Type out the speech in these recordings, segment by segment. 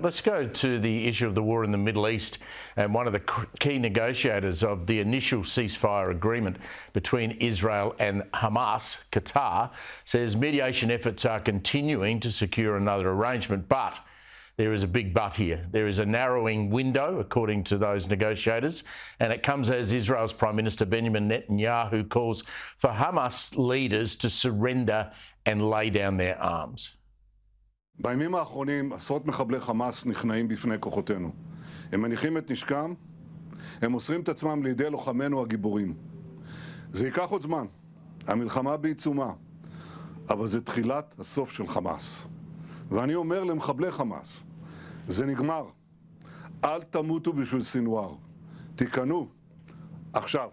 Let's go to the issue of the war in the Middle East, and one of the key negotiators of the initial ceasefire agreement between Israel and Hamas, Qatar, says mediation efforts are continuing to secure another arrangement, but there is a big but here. There is a narrowing window, according to those negotiators, and it comes as Israel's Prime Minister Benjamin Netanyahu calls for Hamas leaders to surrender and lay down their arms. בימים האחרונים עשרות מחבלי חמאס נכנעים בפני כוחותינו. הם מניחים את נשקם, הם מוסרים את עצמם לידי לוחמינו הגיבורים. זה ייקח עוד זמן, המלחמה בעיצומה, אבל זה תחילת הסוף של חמאס. ואני אומר למחבלי חמאס, זה נגמר. אל תמותו בשביל סינואר. תיכנו, עכשיו.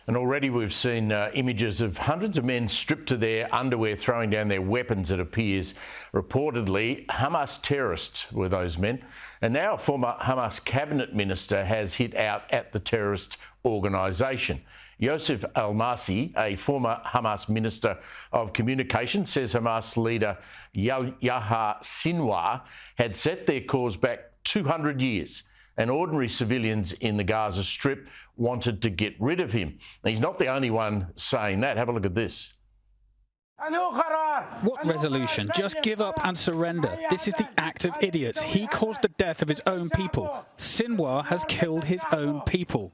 And already we've seen images of hundreds of men stripped to their underwear, throwing down their weapons, it appears. Reportedly, Hamas terrorists were those men. And now a former Hamas cabinet minister has hit out at the terrorist organisation. Yosef Al-Massi, a former Hamas minister of communication, says Hamas leader Yahya Sinwar had set their cause back 200 years. And ordinary civilians in the Gaza Strip wanted to get rid of him. He's not the only one saying that. Have a look at this. What resolution? Just give up and surrender. This is the act of idiots. He caused the death of his own people. Sinwar has killed his own people.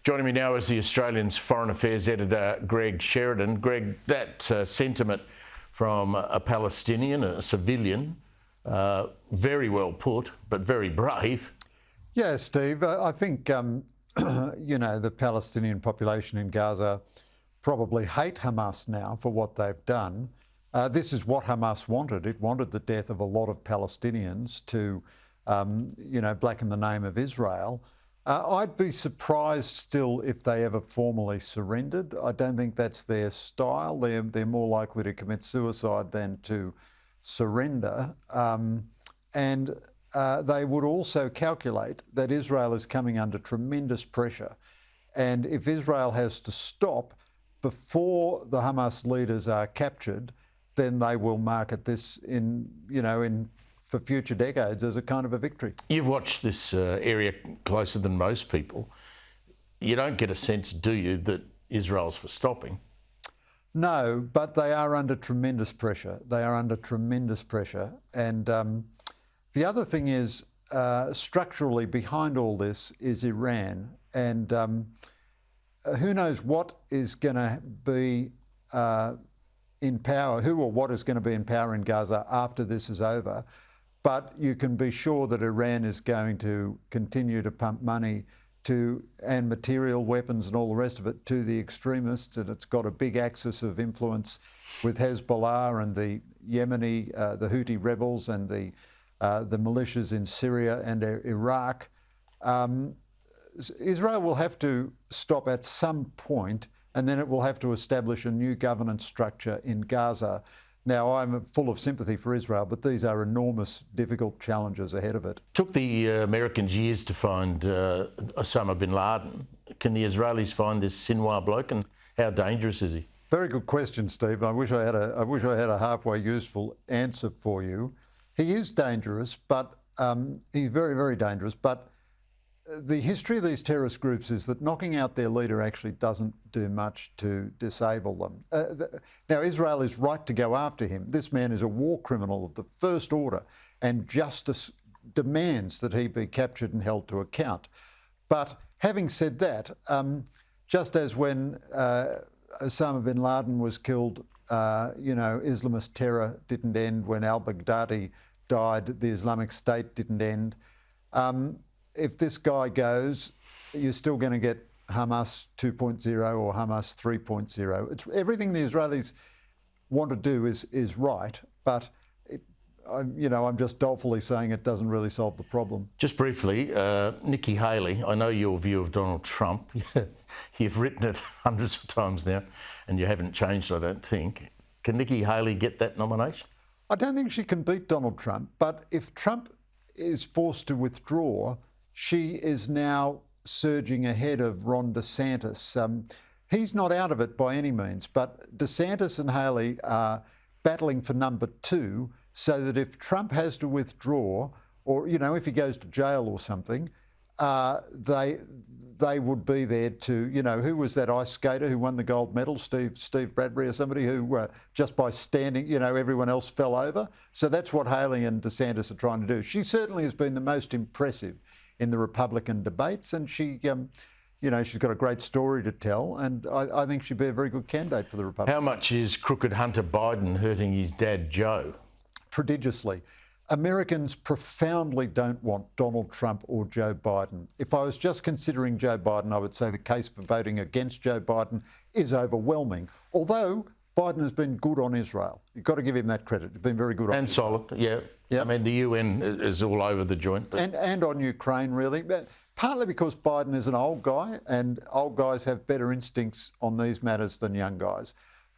Joining me now is the Australian's Foreign Affairs editor, Greg Sheridan. Greg, that sentiment from a Palestinian, a civilian, very well put, but very brave. Yeah, Steve, I think, the Palestinian population in Gaza probably hate Hamas now for what they've done. This is what Hamas wanted. It wanted the death of a lot of Palestinians to, blacken the name of Israel. I'd be surprised still if they ever formally surrendered. I don't think that's their style. They're more likely to commit suicide than to surrender, and they would also calculate that Israel is coming under tremendous pressure, and if Israel has to stop before the Hamas leaders are captured, then they will market this for future decades as a kind of a victory. You've watched this area closer than most people. You don't get a sense, do you, that Israel's for stopping? No, but they are under tremendous pressure. They are under tremendous pressure. And the other thing is, structurally behind all this is Iran. And who knows what is going to be in power, who or what is going to be in power in Gaza after this is over. But you can be sure that Iran is going to continue to pump money and material weapons and all the rest of it to the extremists, and it's got a big axis of influence with Hezbollah and the Yemeni, the Houthi rebels, and the militias in Syria and Iraq. Israel will have to stop at some point, and then it will have to establish a new governance structure in Gaza. Now, I'm full of sympathy for Israel, but these are enormous, difficult challenges ahead of it. Took the Americans years to find Osama bin Laden. Can the Israelis find this Sinwar bloke, and how dangerous is he? Very good question, Steve. I wish I had a halfway useful answer for you. He is dangerous, but he's very, very dangerous. But the history of these terrorist groups is that knocking out their leader actually doesn't do much to disable them. Now, Israel is right to go after him. This man is a war criminal of the first order, and justice demands that he be captured and held to account. But having said that, just as when Osama bin Laden was killed, Islamist terror didn't end. When al-Baghdadi died, the Islamic State didn't end. If this guy goes, you're still going to get Hamas 2.0 or Hamas 3.0. It's everything the Israelis want to do is right, but I'm just dolefully saying it doesn't really solve the problem. Just briefly, Nikki Haley, I know your view of Donald Trump. You've written it hundreds of times now, and you haven't changed, I don't think. Can Nikki Haley get that nomination? I don't think she can beat Donald Trump, but if Trump is forced to withdraw, she is now surging ahead of Ron DeSantis. He's not out of it by any means, but DeSantis and Haley are battling for number 2, so that if Trump has to withdraw, or if he goes to jail or something, they would be there to, who was that ice skater who won the gold medal, Steve Bradbury or somebody who just by standing, everyone else fell over. So that's what Haley and DeSantis are trying to do. She certainly has been the most impressive in the Republican debates, and she's got a great story to tell, and I think she'd be a very good candidate for the Republicans. How much is crooked Hunter Biden hurting his dad, Joe? Prodigiously. Americans profoundly don't want Donald Trump or Joe Biden. If I was just considering Joe Biden, I would say the case for voting against Joe Biden is overwhelming. Although Biden has been good on Israel. You've got to give him that credit. He's been very good on And Israel. solid, yeah. Yep. I mean, the UN is all over the joint. But... And on Ukraine, really. But partly because Biden is an old guy, and old guys have better instincts on these matters than young guys.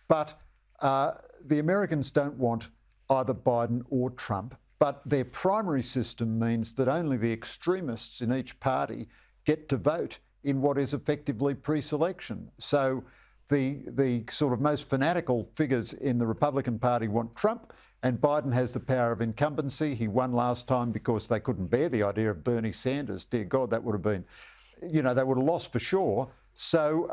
But the Americans don't want either Biden or Trump. But their primary system means that only the extremists in each party get to vote in what is effectively pre-selection. So the sort of most fanatical figures in the Republican Party want Trump, and Biden has the power of incumbency. He won last time because they couldn't bear the idea of Bernie Sanders. Dear God, that would have been, they would have lost for sure. So,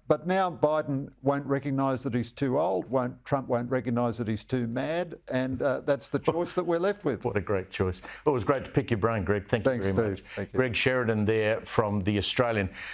but now Biden won't recognise that he's too old, Trump won't recognise that he's too mad, and that's the choice that we're left with. What a great choice. Well, it was great to pick your brain, Greg. Thanks, Thanks, very much. Steve. Thank you. Greg Sheridan there from The Australian.